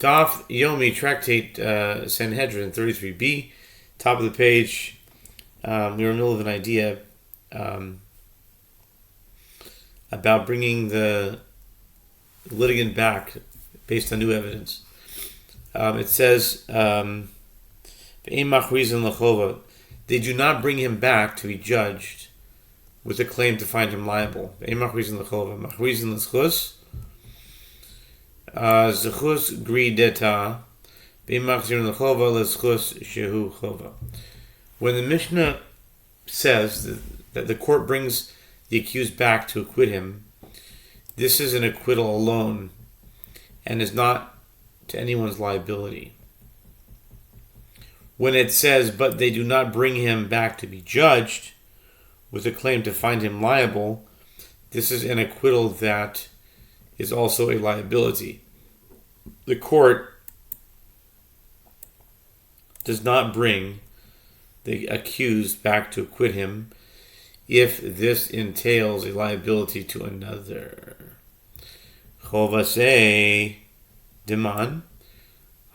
Daf Yomi Tractate Sanhedrin 33b, top of the page. We were in the middle of an idea about bringing the litigant back based on new evidence. It says, they do not bring him back to be judged with a claim to find him liable. Zechus grideta b'machzir l'chova l'zechus shehu chova. When the Mishnah says that the court brings the accused back to acquit him, this is an acquittal alone and is not to anyone's liability. When it says, but they do not bring him back to be judged with a claim to find him liable, this is an acquittal that is also a liability. The court does not bring the accused back to acquit him if this entails a liability to another. Chovasei diman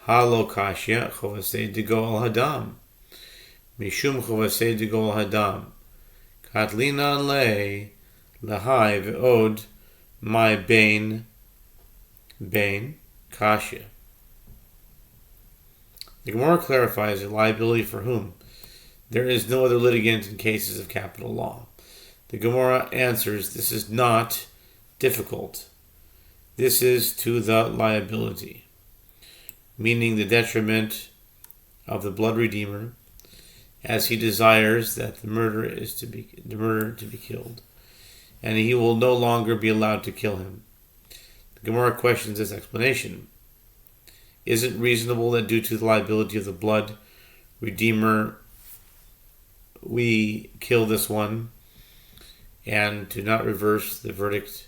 halo kashya chovasei digo al hadam mishum chovasei digo al hadam katlina le lahai ve'od my bain kasha. The Gemara clarifies a liability for whom there is no other litigant in cases of capital law. The Gemara answers, this is not difficult. This is to the liability, meaning the detriment of the blood redeemer, as he desires that the murderer to be killed, and he will no longer be allowed to kill him. The Gemara questions this explanation. Is it reasonable that due to the liability of the blood redeemer, we kill this one and do not reverse the verdict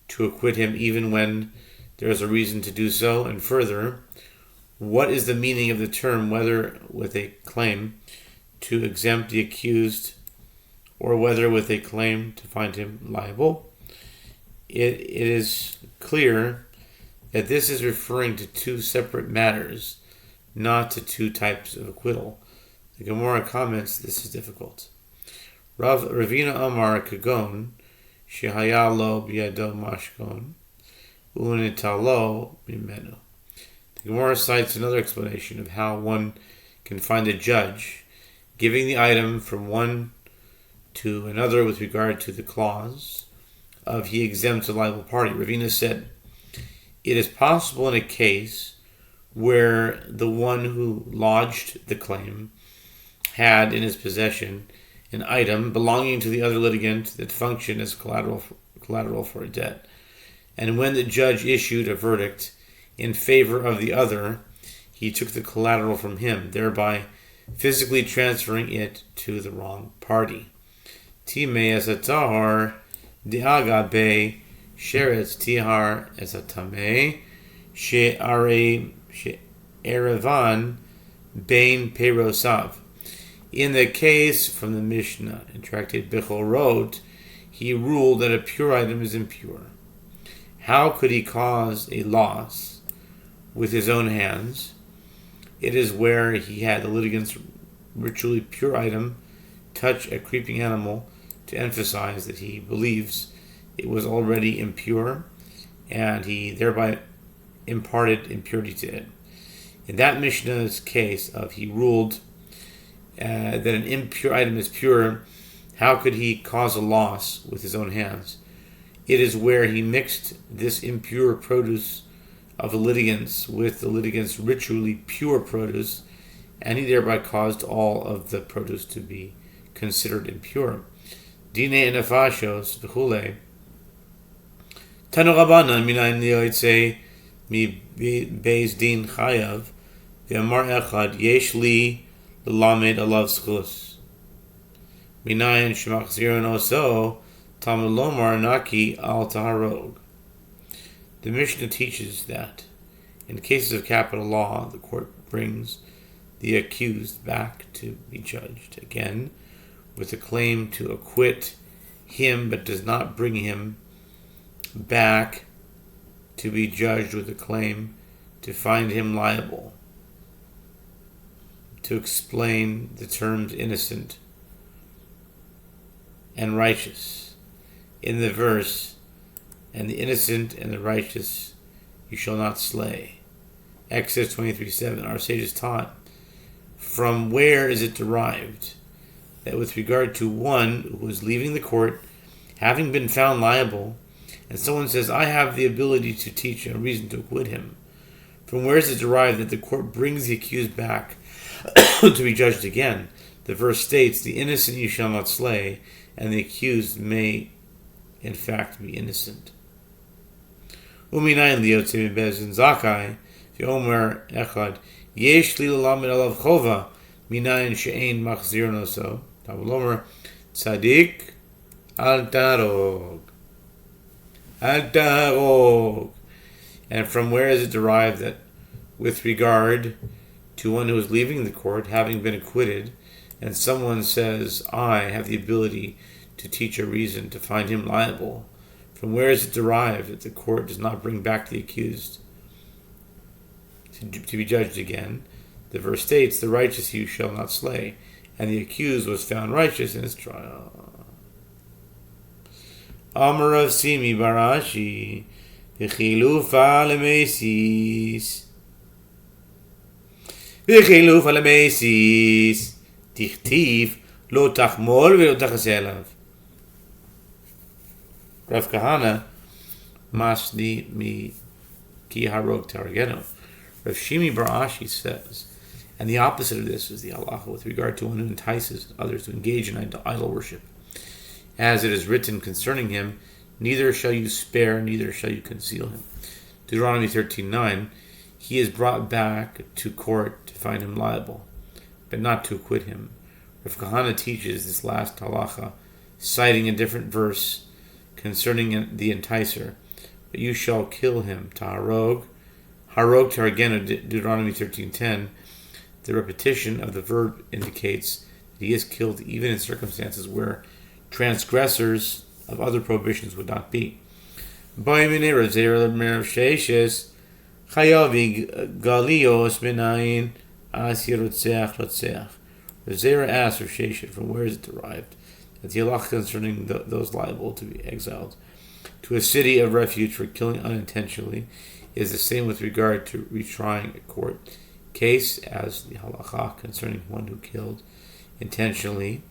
to acquit him even when there is a reason to do so? And further, what is the meaning of the term, whether with a claim to exempt the accused or whether with a claim to find him liable? It is clear that this is referring to two separate matters, not to two types of acquittal. The Gemara comments this is difficult. Ravina Amar Kagon Shehaya lo biyado mashkon unitalo mimenu. The Gemara cites another explanation of how one can find a judge giving the item from one to another with regard to the clause of he exempts a liable party. Ravina said, it is possible in a case where the one who lodged the claim had in his possession an item belonging to the other litigant that functioned as collateral for a debt. And when the judge issued a verdict in favor of the other, he took the collateral from him, thereby physically transferring it to the wrong party. Timei as a tahar di'aga be sheretz tihar as a tamei she'erevan bein perosav. In the case from the Mishnah in Tractate Bechorot, he ruled that a pure item is impure. How could he cause a loss with his own hands? It is where he had the litigant's ritually pure item touch a creeping animal to emphasize that he believes it was already impure, and he thereby imparted impurity to it. In that Mishnah's case of he ruled that an impure item is pure, how could he cause a loss with his own hands? It is where he mixed this impure produce of the litigants with the litigants' ritually pure produce, and he thereby caused all of the produce to be considered impure. Dine nefashos v'chule. Tanu Rabbanan minayin liyotzei mi beis din chayav v'amar echad yesh li l'lamed alav zchus minayin shemachziron oso talmud lomar naki al taharog. The Mishnah teaches that in cases of capital law, the court brings the accused back to be judged again with a claim to acquit him, but does not bring him back to be judged with a claim to find him liable. To explain the terms innocent and righteous in the verse, and the innocent and the righteous you shall not slay. Exodus 23:7. Our sages taught, from where is it derived that with regard to one who is leaving the court, having been found liable, and someone says, I have the ability to teach a reason to acquit him, from where is it derived that the court brings the accused back to be judged again? The verse states, the innocent you shall not slay, and the accused may in fact be innocent. Uminayin liyotze mibezin zakai, v'omer echad, yesh li lelamed alav chova, minayin she'ein machzir noso, tavulomer, tzadik al tarog. Al tarog. And from where is it derived that with regard to one who is leaving the court, having been acquitted, and someone says, I have the ability to teach a reason to find him liable, from where is it derived that the court does not bring back the accused to be judged again? The verse states, the righteous you shall not slay, and the accused was found righteous in his trial. Amar Rav Simi Barashi, v'chilufa lemesis. V'chilufa lemesis. Tichtiv lo tachmol v'lo tachaseh elav. Rav Kahana masni mi ki harog targeno. Rav Shimi Barashi says, and the opposite of this is the halacha with regard to one who entices others to engage in idol worship. As it is written concerning him, neither shall you spare, neither shall you conceal him. Deuteronomy 13:9, he is brought back to court to find him liable, but not to acquit him. Rav Kahana teaches this last halacha, citing a different verse concerning the enticer. But you shall kill him, taharog. Harog targeno, Deuteronomy 13:10. The repetition of the verb indicates that he is killed even in circumstances where transgressors of other prohibitions would not be. Zera asked Rav Sheshet, from where is it derived that the halacha concerning those liable to be exiled to a city of refuge for killing unintentionally is the same with regard to retrying a court case as the halacha concerning one who killed intentionally,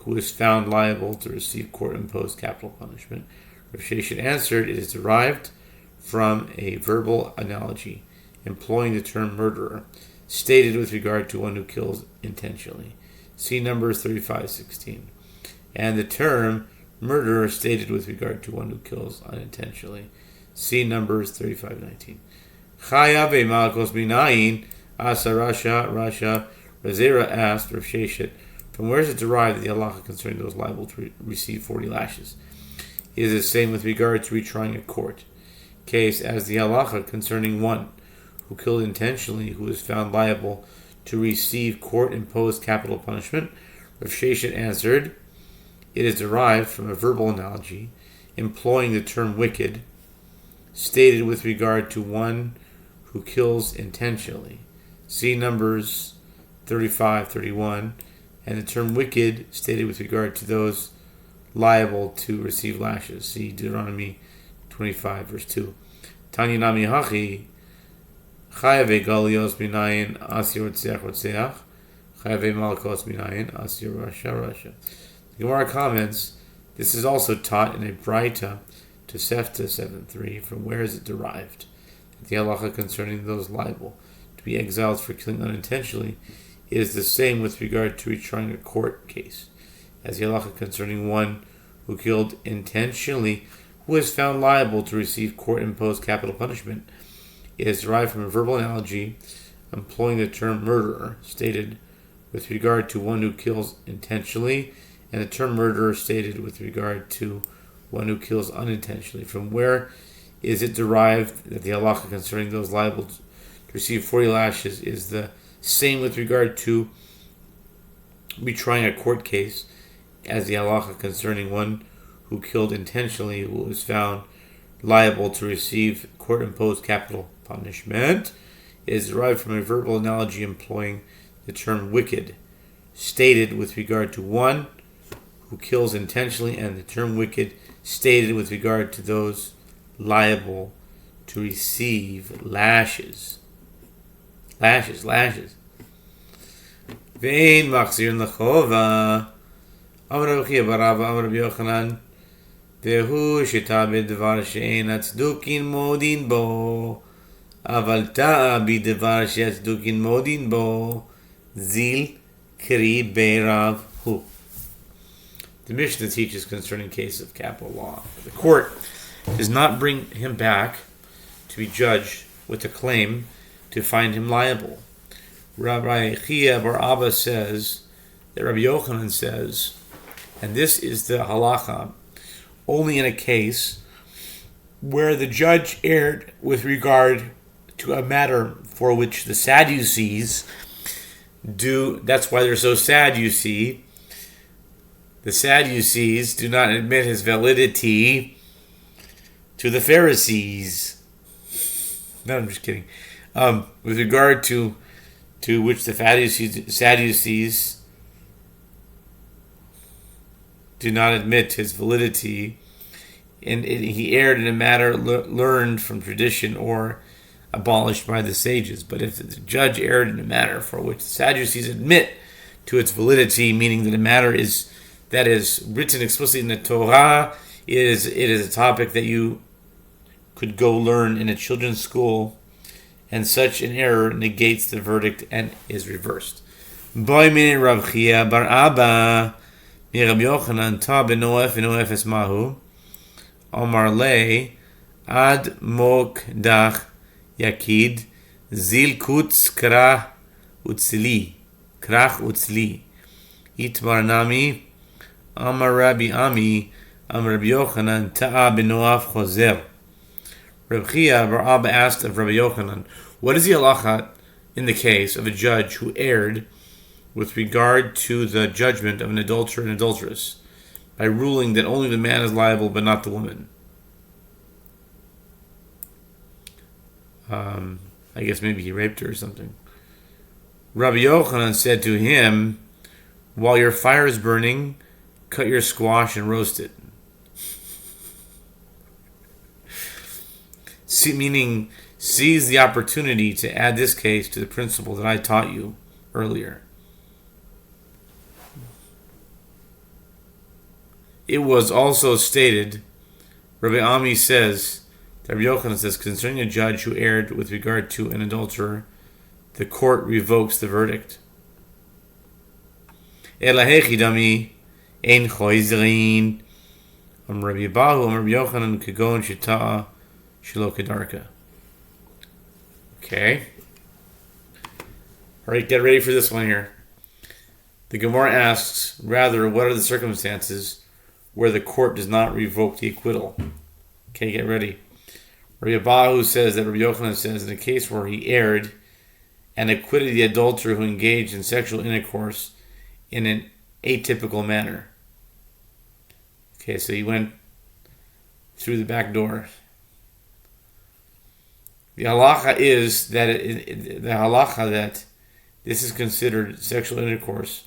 who is found liable to receive court-imposed capital punishment. Rav Sheshet answered, it is derived from a verbal analogy employing the term murderer, stated with regard to one who kills intentionally. See Numbers 35:16. And the term murderer stated with regard to one who kills unintentionally. See Numbers 35:19. Chaya ve'malkos minayin asa Rasha. Razera asked Rav Sheshet, from where is it derived that the halacha concerning those liable to receive 40 lashes? It is the same with regard to retrying a court case as the halacha concerning one who killed intentionally, who is found liable to receive court-imposed capital punishment. Rav Sheshet answered, it is derived from a verbal analogy employing the term wicked, stated with regard to one who kills intentionally. See Numbers 35:31, and the term wicked stated with regard to those liable to receive lashes. See Deuteronomy 25:2. Tanya Nami Hachi, Chayave Galios Minayin Asir Rotzeach, Chayave Malkos Minayin Asir Rasha. The Gemara comments, this is also taught in a Braita to Sefta 7:3. From where is it derived? The halacha concerning those liable to be exiled for killing unintentionally is the same with regard to retrying a court case as the halacha concerning one who killed intentionally, who is found liable to receive court-imposed capital punishment. It is derived from a verbal analogy employing the term murderer, stated with regard to one who kills intentionally, and the term murderer stated with regard to one who kills unintentionally. From where is it derived that the halacha concerning those liable to receive 40 lashes is the same with regard to retrying a court case as the halacha concerning one who killed intentionally, who was found liable to receive court-imposed capital punishment is derived from a verbal analogy employing the term wicked, stated with regard to one who kills intentionally, and the term wicked stated with regard to those liable to receive lashes. Lashes. Vein machzir l'chova. Amar Rabbi Chia bar Abba, Amar Rabbi Yochanan, Vehu shita b'dvar she'en atzdukin modin bo, aval ta'a b'dvar she'atzdukin modin bo, zil kri be'rav hu. The Mishnah teaches concerning case of capital law. The court does not bring him back to be judged with a claim to find him liable. Rabbi Chia bar Abba says that Rabbi Yochanan says, and this is the halacha, only in a case where the judge erred with regard to a matter for which the Sadducees do. That's why they're so sad, you see. The Sadducees do not admit his validity to the Pharisees. No, I'm just kidding. With regard to which the Sadducees do not admit his validity, and he erred in a matter learned from tradition or abolished by the sages. But if the judge erred in a matter for which the Sadducees admit to its validity, meaning that a matter that is written explicitly in the Torah, it is a topic that you could go learn in a children's school, and such an error negates the verdict and is reversed. Boy min Rav Chia bar Abba mi Rabbi Yochanan ta benoef esmahu Omar le ad mok dach yakid zil kutz krach utzli itmar nami Amar Rabbi Ami Amar Rabbi Yochanan ta'a benoaf chozer. Rabbi Chia bar Abba asked of Rabbi Yochanan, what is the halacha in the case of a judge who erred with regard to the judgment of an adulterer and adulteress by ruling that only the man is liable but not the woman? I guess maybe he raped her or something. Rabbi Yochanan said to him, while your fire is burning, cut your squash and roast it. Meaning, seize the opportunity to add this case to the principle that I taught you earlier. It was also stated, Rabbi Ami says, Rabbi Yochanan says, concerning a judge who erred with regard to an adulterer, the court revokes the verdict. Elahechi dami ein choizrin Rabbi Abahu Rabbi Yochanan kagon shita'a shelo kedarka. Okay. All right, get ready for this one here. The Gemara asks, rather, what are the circumstances where the court does not revoke the acquittal? Okay, get ready. Rabbi Abahu says that Rabbi Yochanan says in a case where he erred and acquitted the adulterer who engaged in sexual intercourse in an atypical manner. Okay, so he went through the back door. The halacha is that this is considered sexual intercourse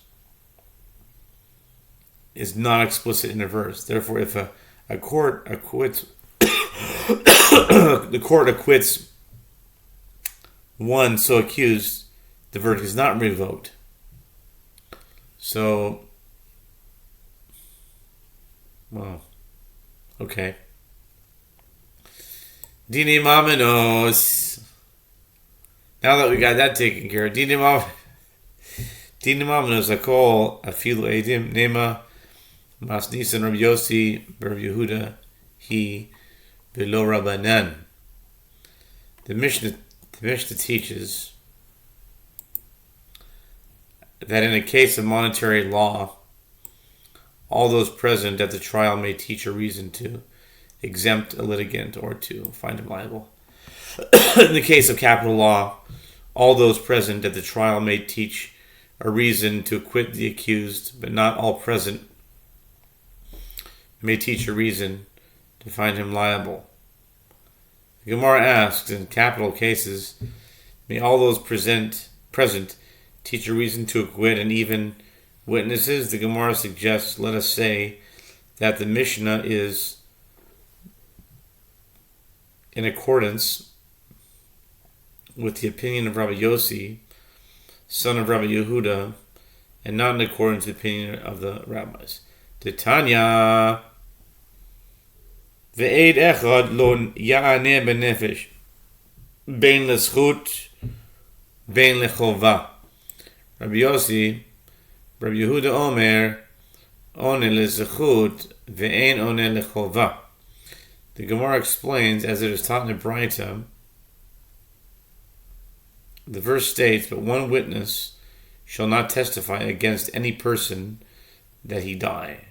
is not explicit in a verse. Therefore, if a court acquits the court acquits one so accused, the verdict is not revoked. So, well, okay. Dini Mamenos. Now that we got that taken care of, Dini Mamenos Akol Afilu Edim Nema Masnisan Rabbi Yossi Rabbi Yehuda He Below Rabbanan. The Mishnah teaches that in a case of monetary law, all those present at the trial may teach a reason to exempt a litigant or to find him liable. In the case of capital law, all those present at the trial may teach a reason to acquit the accused, but not all present may teach a reason to find him liable. The Gemara asks, in capital cases, may all those present teach a reason to acquit and even witnesses? The Gemara suggests, let us say, that the Mishnah is in accordance with the opinion of Rabbi Yossi, son of Rabbi Yehuda, and not in accordance with the opinion of the rabbis. Tanya ve'ed echad lo ya'aneh benefesh bein l'schut bein l'chova. Rabbi Yossi, Rabbi Yehuda Omer, one l'zechut ve'ein one l'chova. The Gemara explains, as it is taught in the Braita, the verse states, but one witness shall not testify against any person that he die.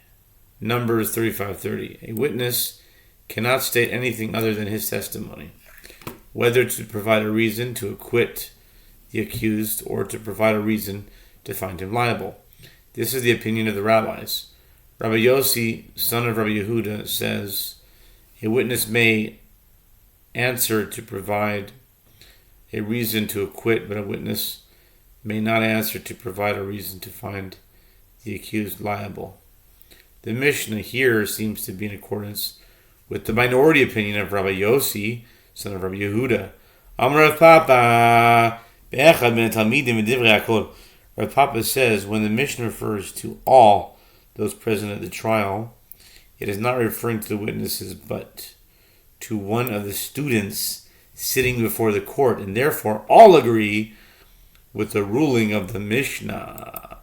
Numbers 35:30. A witness cannot state anything other than his testimony, whether to provide a reason to acquit the accused or to provide a reason to find him liable. This is the opinion of the rabbis. Rabbi Yossi, son of Rabbi Yehuda, says a witness may answer to provide a reason to acquit, but a witness may not answer to provide a reason to find the accused liable. The Mishnah here seems to be in accordance with the minority opinion of Rabbi Yossi, son of Rabbi Yehuda. Amar Rav Papa, Rav Papa says, when the Mishnah refers to all those present at the trial, it is not referring to the witnesses, but to one of the students sitting before the court, and therefore all agree with the ruling of the Mishnah.